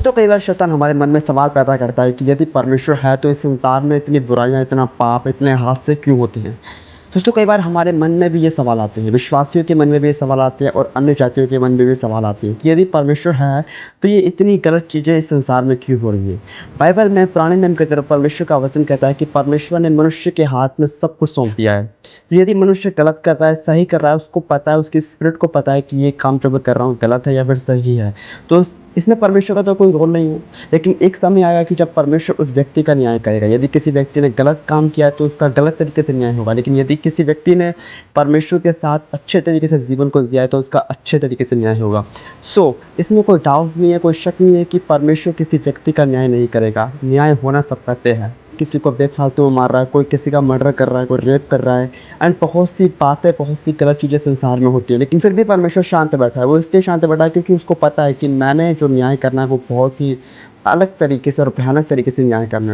दोस्तों कई बार शैतान हमारे मन में सवाल पैदा करता है कि यदि परमेश्वर है तो इस संसार में इतनी बुराइयां, इतना पाप, इतने हादसे क्यों होते हैं। दोस्तों कई बार हमारे मन में भी ये सवाल आते हैं, विश्वासियों के मन में भी ये सवाल आते हैं और अन्य जातियों के मन में भी सवाल आते हैं कि यदि परमेश्वर है तो ये इतनी गलत चीज़ें इस संसार में क्यों हो रही है। बाइबल में पुराने नियम की तरफ परमेश्वर का वचन कहता है कि परमेश्वर ने मनुष्य के हाथ में सब कुछ सौंप दिया है। तो यदि मनुष्य गलत कर रहा है, सही कर रहा है, उसको पता है, उसकी स्पिरिट को पता है कि ये काम जो मैं कर रहा हूँ गलत है या फिर सही है, तो इसमें परमेश्वर का तो कोई रोल नहीं है। लेकिन एक समय आएगा कि जब परमेश्वर उस व्यक्ति का न्याय करेगा। यदि किसी व्यक्ति ने गलत काम किया है तो उसका गलत तरीके से न्याय होगा, लेकिन यदि किसी व्यक्ति ने परमेश्वर के साथ अच्छे तरीके से जीवन को जिया है तो उसका अच्छे तरीके से न्याय होगा। इसमें कोई डाउट नहीं है, कोई शक नहीं है कि परमेश्वर किसी व्यक्ति का न्याय नहीं करेगा। न्याय होना सबका तय है। किसी को बेफालतू में मार रहा है, कोई किसी का मर्डर कर रहा है, कोई रेप कर रहा है, एंड बहुत सी बातें, बहुत सी गलत चीज़ें संसार में होती है, लेकिन फिर भी परमेश्वर शांत बैठा है। वो इसलिए शांत बैठा है क्योंकि उसको पता है कि मैंने जो न्याय करना है वो बहुत ही अलग तरीके से और भयानक तरीके से न्याय करना है।